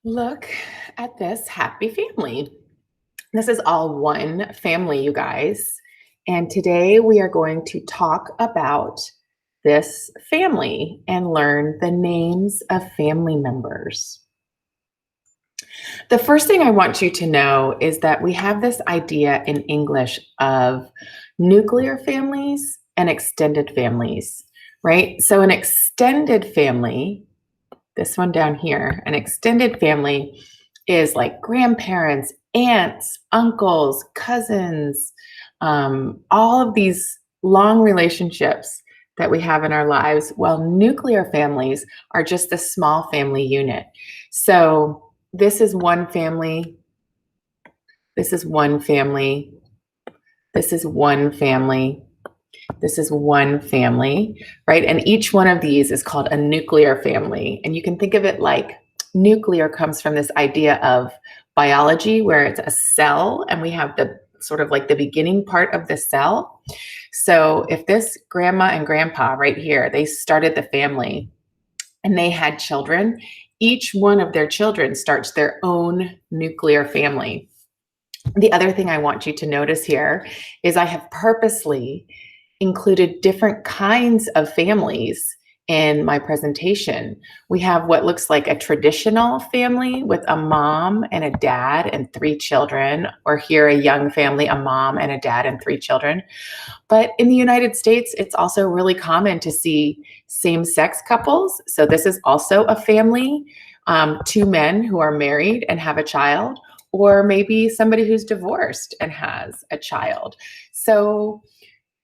Look at this happy family. This is all one family, you guys. And today we are going to talk about this family and learn the names of family members. The first thing I want you to know is that we have this idea in English of nuclear families and extended families, right? So, an extended family, this one down here, an extended family is like grandparents, aunts, uncles, cousins, all of these long relationships that we have in our lives, while nuclear families are just a small family unit. So, this is one family, this is one family, this is one family, this is one family, right? And each one of these is called a nuclear family. And you can think of it like nuclear comes from this idea of biology, where it's a cell and we have the sort of like the beginning part of the cell. So if this grandma and grandpa right here, they started the family and they had children, each one of their children starts their own nuclear family. The other thing I want you to notice here is I have purposely included different kinds of families in my presentation. We have what looks like a traditional family with a mom and a dad and three children, or here a young family, a mom and a dad and three children. But in the United States, it's also really common to see same-sex couples. So this is also a family, two men who are married and have a child, or maybe somebody who's divorced and has a child. So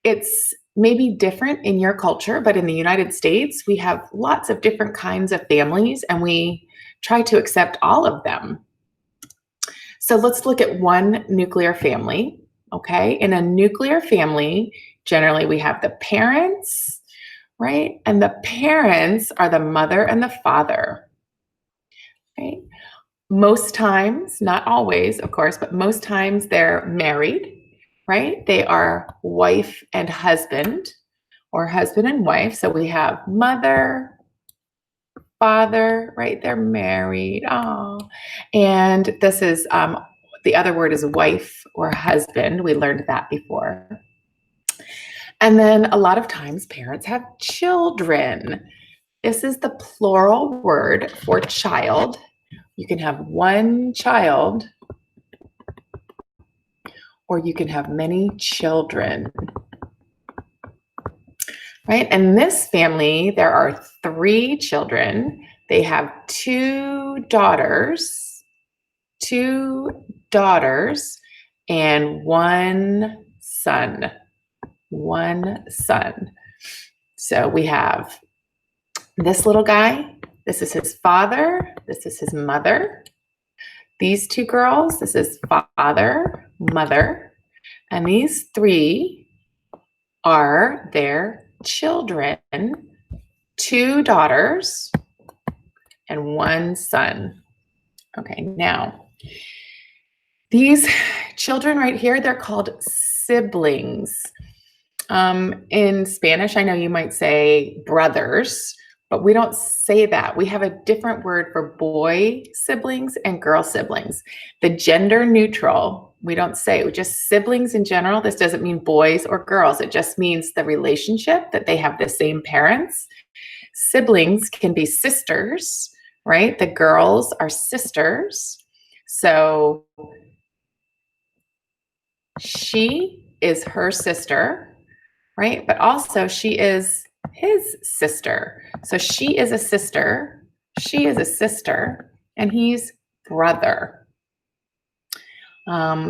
it's maybe different in your culture, but in the United States, we have lots of different kinds of families and we try to accept all of them. So let's look at one nuclear family, okay? In a nuclear family, generally we have the parents, right? And the parents are the mother and the father, right? Most times, not always, of course, but most times they're married, right? They are wife and husband or husband and wife. So we have mother, father, right? They're married. Oh, and this is the other word is wife or husband. We learned that before. And then a lot of times parents have children. This is the plural word for child. You can have one child or you can have many children, right? And this family, there are three children. They have two daughters, and one son, So we have this little guy. This is his father. This is his mother. These two girls, this is father, mother, and these three are their children, two daughters and one son. Okay, now these children right here, they're called siblings. In Spanish, I know you might say brothers, but we don't say that. We have a different word for boy siblings and girl siblings. The gender neutral, we don't say, we just siblings in general. This doesn't mean boys or girls. It just means the relationship that they have the same parents. Siblings can be sisters, right? The girls are sisters. So she is her sister, right? But also she is his sister. So she is a sister, and he's brother.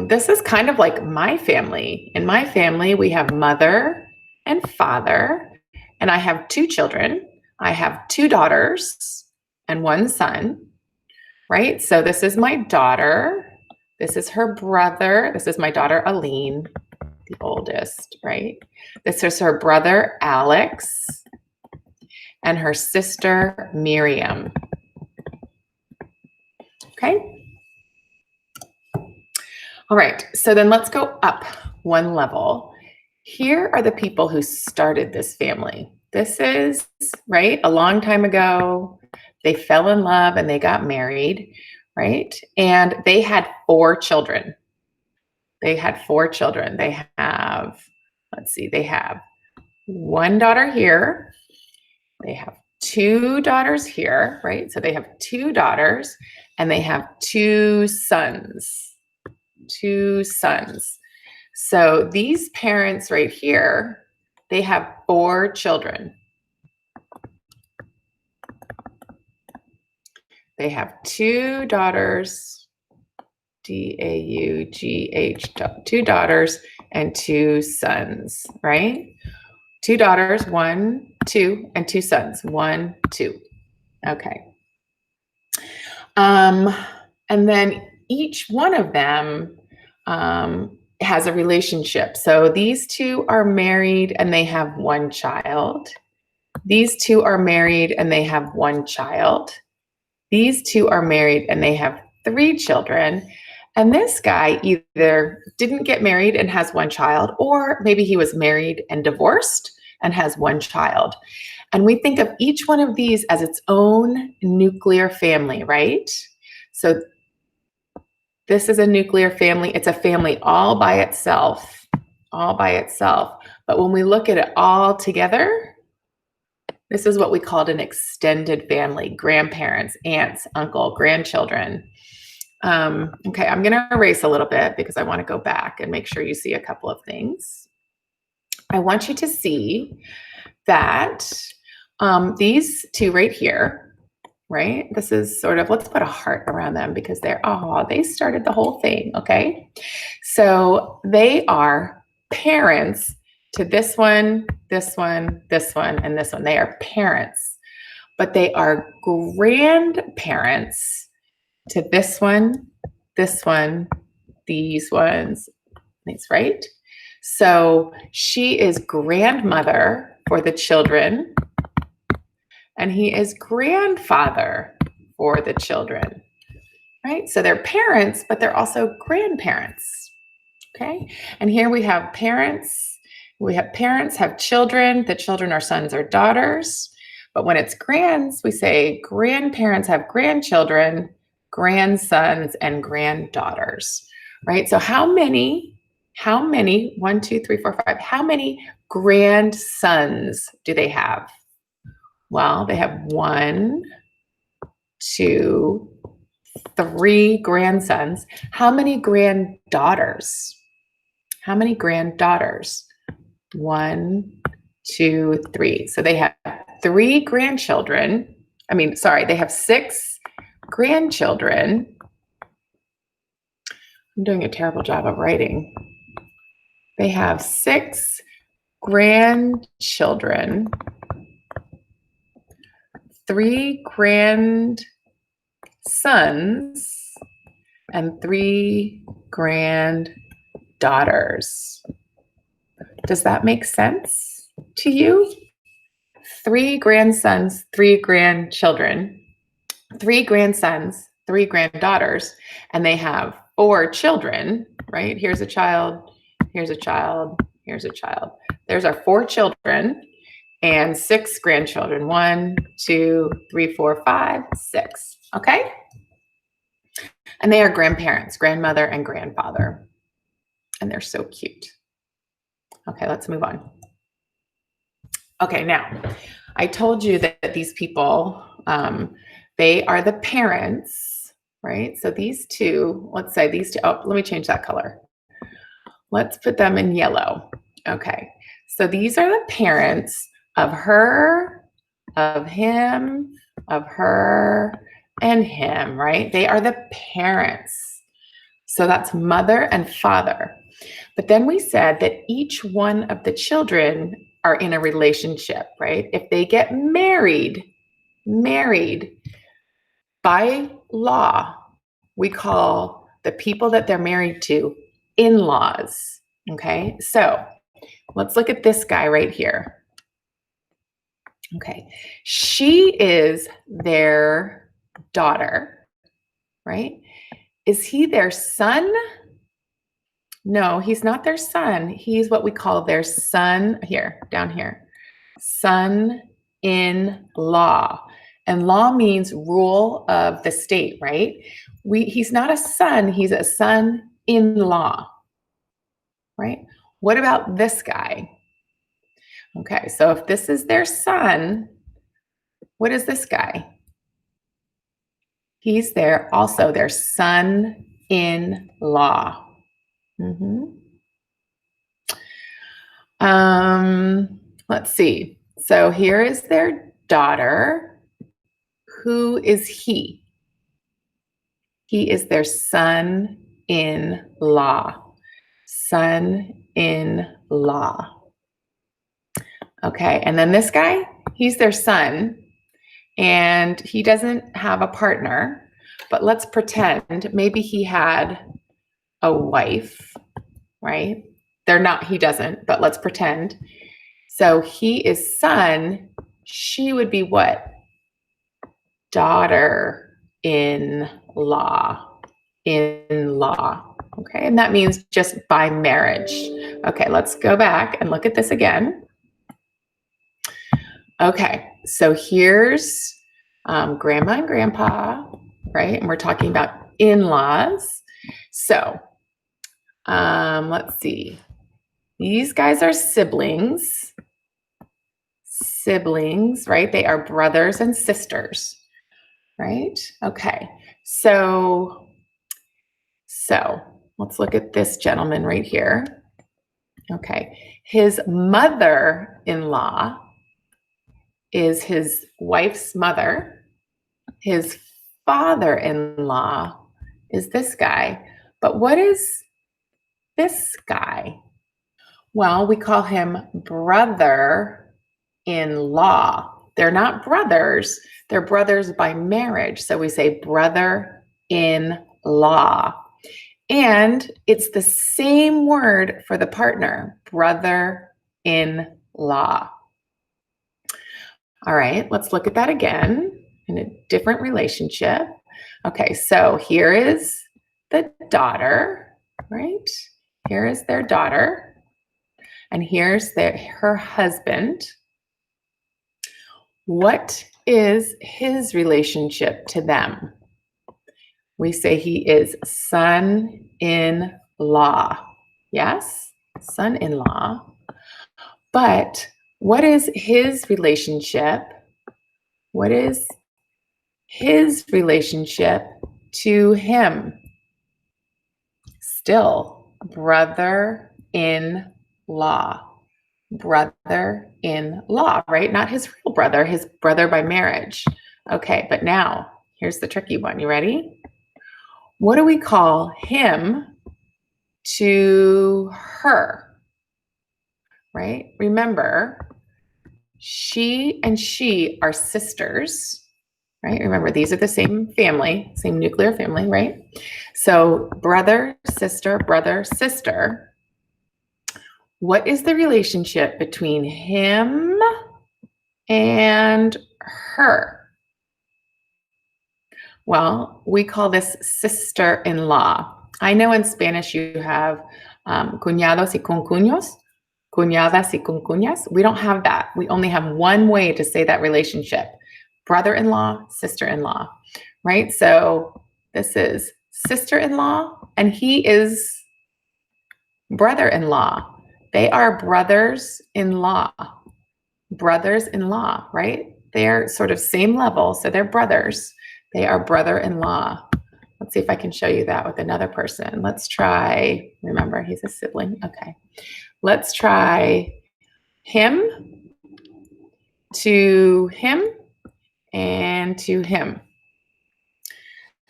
This is kind of like my family. In my family, we have mother and father, and I have two children. I have two daughters and one son, right? So this is my daughter. This is her brother. This is my daughter, Aline, the oldest, right? This is her brother, Alex, and her sister, Miriam. Okay? All right, so then let's go up one level. Here are the people who started this family. This is, right, a long time ago. They fell in love and they got married, right? And they had 4 children. They had 4 children. They have, let's see, they have 1 daughter here. They have 2 daughters here, right? So they have 2 daughters and they have 2 sons. 2 sons. So these parents right here, they have 4 children. They have 2 daughters, D-A-U-G-H, 2 daughters and 2 sons, right? 2 daughters, 1, 2, and 2 sons, 1, 2. Okay. And then each one of them has a relationship. So these 2 are married and they have 1 child. These 2 are married and they have 1 child. These 2 are married and they have 3 children. And this guy either didn't get married and has 1 child, or maybe he was married and divorced and has 1 child. And we think of each one of these as its own nuclear family, right? So this is a nuclear family. It's a family all by itself, all by itself. But when we look at it all together, this is what we called an extended family: grandparents, aunts, uncle, grandchildren. Okay, I'm going to erase a little bit because I want to go back and make sure you see a couple of things. I want you to see that these 2 right here, right? This is sort of, let's put a heart around them because they started the whole thing, okay? So they are parents to this one, this one, this one, and this one. They are parents, but they are grandparents to this one, these ones, these, right? So she is grandmother for the children, and he is grandfather for the children, right? So they're parents, but they're also grandparents, okay? And here we have parents. We have parents have children. The children are sons or daughters. But when it's grands, we say grandparents have grandchildren, grandsons, and granddaughters, right? So how many, 1, 2, 3, 4, 5, how many grandsons do they have? Well, they have 1, 2, 3 grandsons. How many granddaughters? How many granddaughters? 1, 2, 3. So they have 3 grandchildren. They have 6 grandchildren. I'm doing a terrible job of writing. They have 6 grandchildren, 3 grandsons, and 3 granddaughters. Does that make sense to you? 3 grandsons, 3 grandchildren, 3 grandsons, 3 granddaughters, and they have 4 children, right? Here's a child, here's a child, here's a child. There's our 4 children and 6 grandchildren. 1, 2, 3, 4, 5, 6. Okay? And they are grandparents, grandmother and grandfather. And they're so cute. Okay, let's move on. Okay, now, I told you that these people, they are the parents, right? So these 2, let's say these 2, let me change that color. Let's put them in yellow. Okay, so these are the parents of her, of him, of her, and him, right? They are the parents. So that's mother and father. But then we said that each one of the children are in a relationship, right? If they get married by law, we call the people that they're married to in-laws, okay? So let's look at this guy right here. Okay, she is their daughter, right? Is he their son? No, he's not their son. He's what we call their son, down here, son-in-law. And law means rule of the state, right? He's not a son, he's a son-in-law, right? What about this guy? Okay, so if this is their son, what is this guy? He's also their son-in-law. Let's see. So here is their daughter. Who is he? He is their son-in-law. Son-in-law. Okay, and then this guy, he's their son, and he doesn't have a partner, but let's pretend maybe he had a wife, right? He doesn't, but let's pretend. So he is son, she would be what? Daughter-in-law, in-law, okay? And that means just by marriage. Okay, let's go back and look at this again. Okay, so here's grandma and grandpa, right? And we're talking about in-laws. So let's see. These guys are siblings. Siblings, right? They are brothers and sisters, right? Okay, so let's look at this gentleman right here. Okay, his mother-in-law is his wife's mother. His father-in-law is this guy. But what is this guy? Well, we call him brother-in-law. They're not brothers, they're brothers by marriage. So we say brother-in-law. And it's the same word for the partner, brother-in-law. All right, let's look at that again in a different relationship. Okay, so here is the daughter, right? Here is their daughter, and here's her husband. What is his relationship to them? We say he is son-in-law. Yes, son-in-law. But what is his relationship? What is his relationship to him? Still, brother-in-law. Brother-in-law, right? Not his real brother, his brother by marriage. Okay, but now, here's the tricky one. You ready? What do we call him to her? Right? Remember, she and she are sisters, right? Remember, these are the same family, same nuclear family, right? So brother, sister, brother, sister. What is the relationship between him and her? Well, we call this sister-in-law. I know in Spanish you have cuñados y concuños, cuñadas y concuñas. We don't have that. We only have one way to say that relationship. Brother-in-law, sister-in-law, right? So this is sister-in-law and he is brother-in-law. They are brothers-in-law. Brothers-in-law, right? They're sort of same level, so they're brothers. They are brother-in-law. Let's see if I can show you that with another person. Let's try, remember, he's a sibling. Okay. Let's try him to him and to him.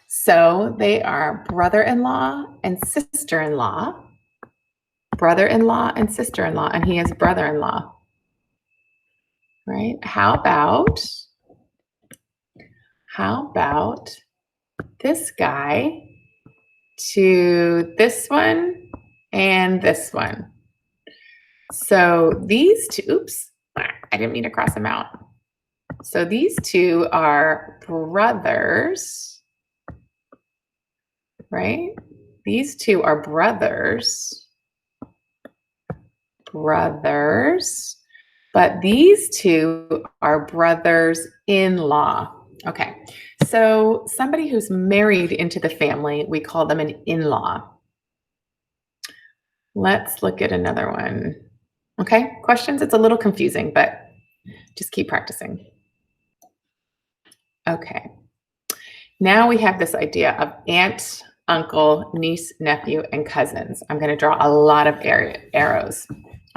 So they are brother-in-law and sister-in-law. Brother-in-law and sister-in-law, and he is brother-in-law. Right? How about this guy to this one and this one? So these two, oops, I didn't mean to cross them out. So these two are brothers, right? These two are brothers, but these two are brothers-in-law. Okay. So somebody who's married into the family, we call them an in-law. Let's look at another one. Okay. Questions? It's a little confusing, but just keep practicing. Okay. Now we have this idea of aunt, uncle, niece, nephew, and cousins. I'm going to draw a lot of arrows.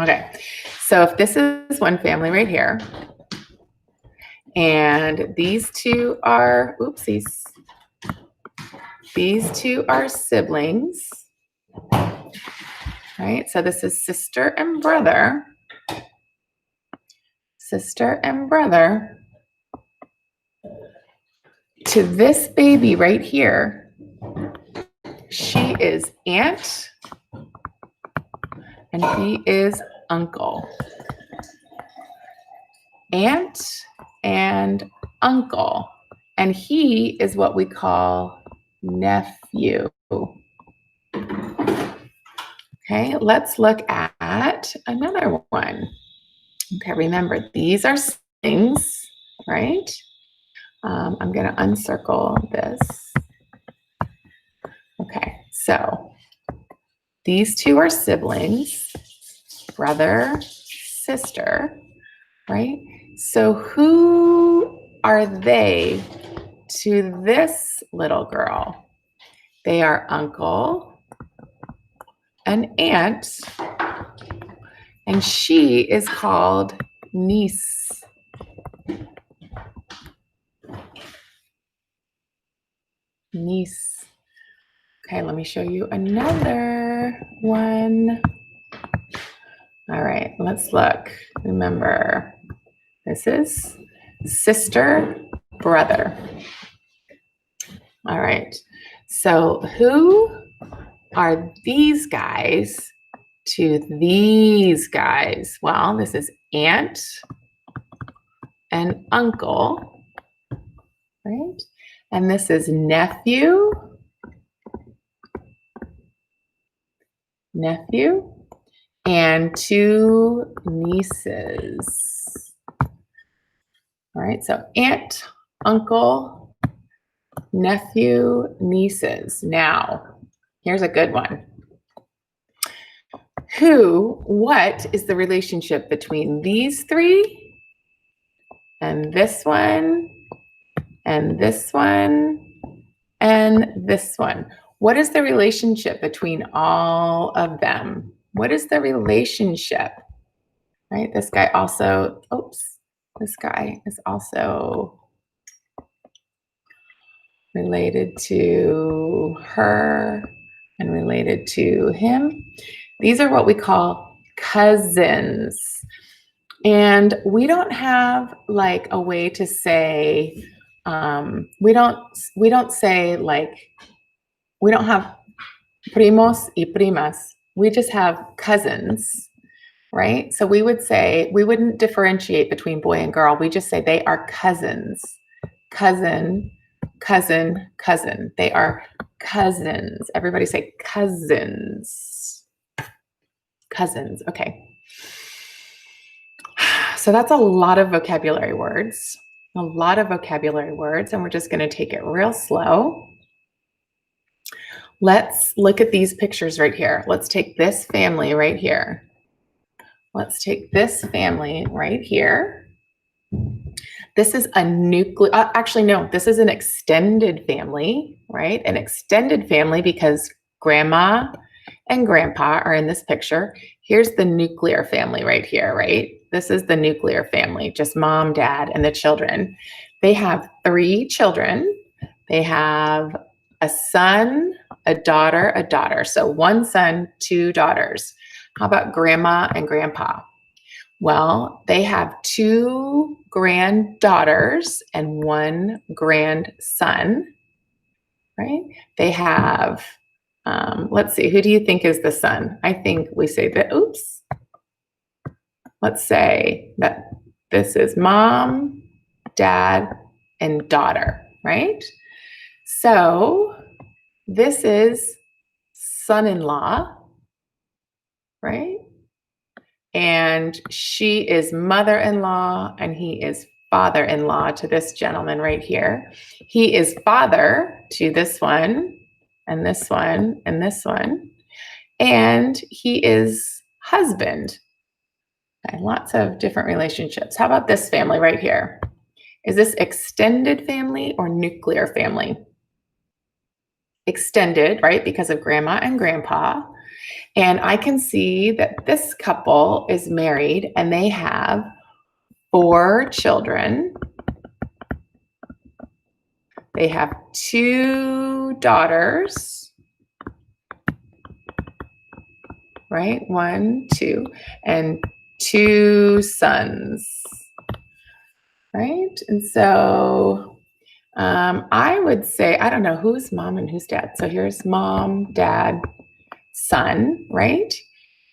Okay. So if this is one family right here, and these two are, oopsies, these two are siblings, right? So this is sister and brother. Sister and brother. To this baby right here, she is aunt and he is uncle. Aunt and uncle. And he is what we call nephew. Okay, let's look at another one. Okay, remember, these are things, right? I'm going to uncircle this. Okay, so these two are siblings, brother, sister, right? So who are they to this little girl? They are uncle and aunt, and she is called niece. Niece. Okay, let me show you another one. All right, let's look. Remember, this is sister, brother. All right, so who are these guys to these guys? Well, this is aunt and uncle, right? And this is nephew, and two nieces. All right, so aunt, uncle, nephew, nieces. Now, here's a good one. What is the relationship between these three and this one and this one and this one? What is the relationship between all of them? What is the relationship? Right? This guy also, this guy is also related to her and related to him. These are what we call cousins. And we don't have like a way to say, we don't say like, we don't have primos y primas. We just have cousins, right? So we would say, we wouldn't differentiate between boy and girl. We just say they are cousins. Cousin, cousin, cousin. They are cousins. Everybody say cousins. Cousins. Okay. So that's a lot of vocabulary words. And we're just going to take it real slow. Let's look at these pictures right here. Let's take this family right here. This is a nuclear, actually, no, this is an extended family, right? An extended family because grandma and grandpa are in this picture. Here's the nuclear family right here, right? This is the nuclear family, just mom, dad, and the children. They have 3 children. They have a son, a daughter. So 1 son, 2 daughters. How about grandma and grandpa? Well, they have 2 granddaughters and 1 grandson, right? They have, let's see, who do you think is the son? I think we say that, let's say that this is mom, dad, and daughter, right? So this is son-in-law, right? And she is mother-in-law and he is father-in-law to this gentleman right here. He is father to this one and this one and this one. And he is husband. Okay, lots of different relationships. How about this family right here? Is this extended family or nuclear family? Extended, right? Because of grandma and grandpa. And I can see that this couple is married and they have 4 children. They have 2 daughters, right? 1, 2, and 2 sons, right? And so I would say, I don't know who's mom and who's dad. So here's mom, dad, son, right?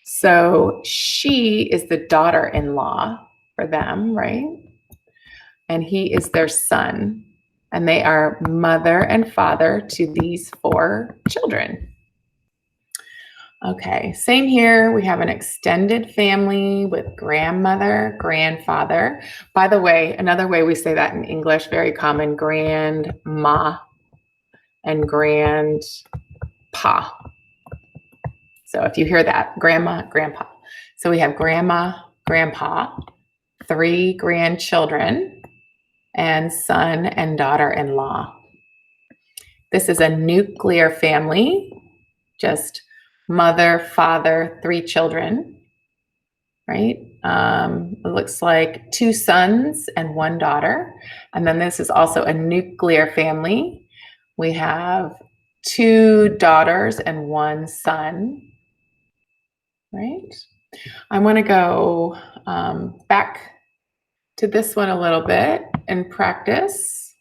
So she is the daughter-in-law for them, right? And he is their son. And they are mother and father to these 4 children. Okay, same here. We have an extended family with grandmother, grandfather. By the way, another way we say that in English, very common, grandma and grandpa. So if you hear that, grandma, grandpa. So we have grandma, grandpa, 3 grandchildren, and son and daughter-in-law. This is a nuclear family, just mother, father, 3 children, right? It looks like 2 sons and 1 daughter. And then this is also a nuclear family. We have 2 daughters and 1 son, right? I want to go back to this one a little bit and practice.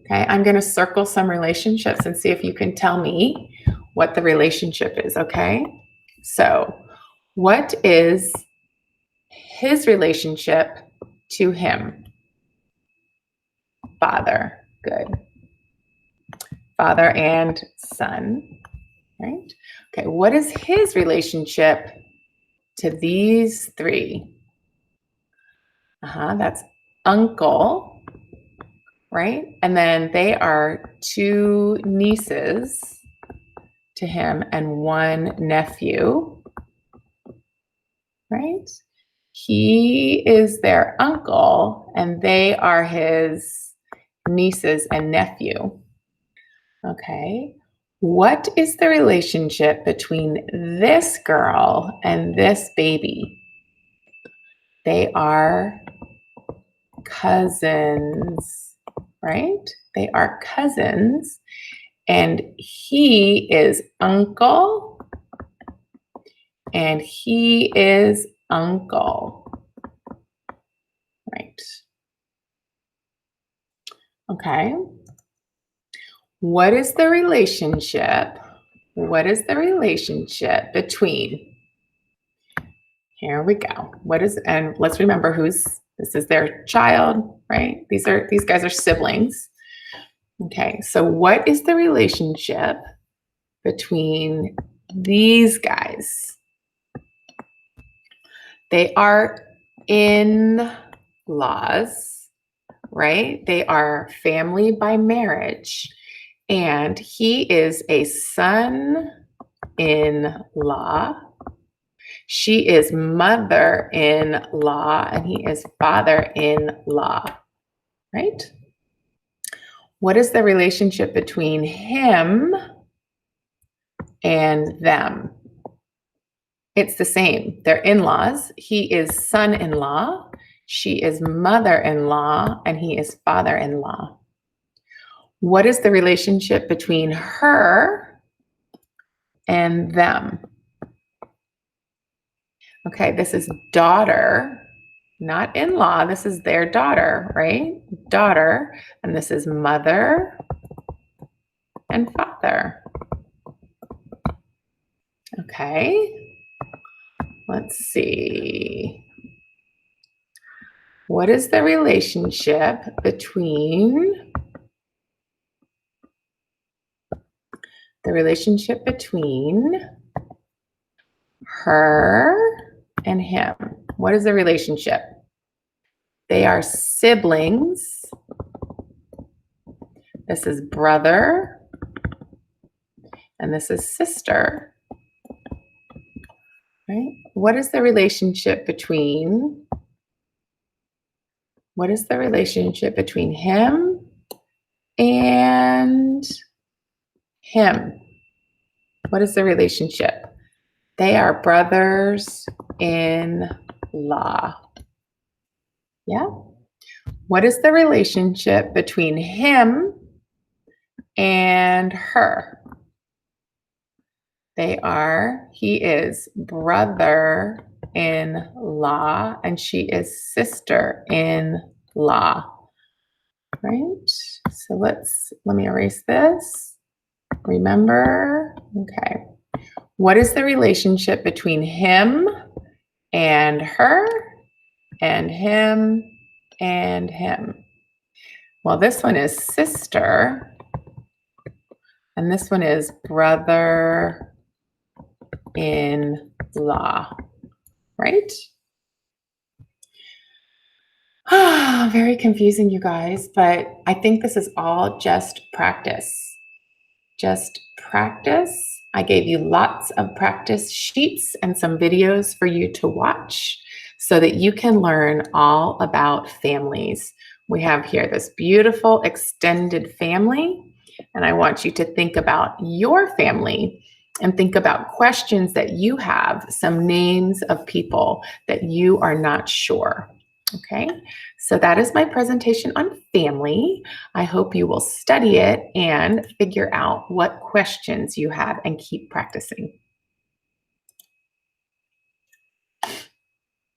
Okay, I'm going to circle some relationships and see if you can tell me what the relationship is, okay? So, what is his relationship to him? Father, good. Father and son, right? Okay, what is his relationship to these 3? That's uncle, right? And then they are 2 nieces to him and 1 nephew, right? He is their uncle and they are his nieces and nephew. Okay. What is the relationship between this girl and this baby? They are cousins, right? They are cousins, and he is uncle, and he is uncle, right? Okay. What is the relationship? What is the relationship between? Here we go. What is, and let's remember this is their child, right? These guys are siblings. Okay, so what is the relationship between these guys? They are in-laws, right? They are family by marriage, and he is a son-in-law. She is mother-in-law, and he is father-in-law, right? What is the relationship between him and them? It's the same. They're in-laws. He is son-in-law. She is mother-in-law, and he is father-in-law. What is the relationship between her and them? Okay, this is daughter, not in-law. This is their daughter, right? Daughter, and this is mother and father. Okay, let's see. What is the relationship between her and him? What is the relationship? They are siblings. This is brother, and this is sister. Right? What is the relationship between him and him? What is the relationship? They are brothers-in-law. Yeah. What is the relationship between him and her? He is brother-in-law and she is sister-in-law. Right? So let me erase this. Remember, okay. What is the relationship between him and her and him and him? Well, this one is sister and this one is brother-in-law, right? Very confusing, you guys, but I think this is all just practice. Just practice. I gave you lots of practice sheets and some videos for you to watch so that you can learn all about families. We have here this beautiful extended family, and I want you to think about your family and think about questions that you have, some names of people that you are not sure. Okay, so that is my presentation on family. I hope you will study it and figure out what questions you have and keep practicing.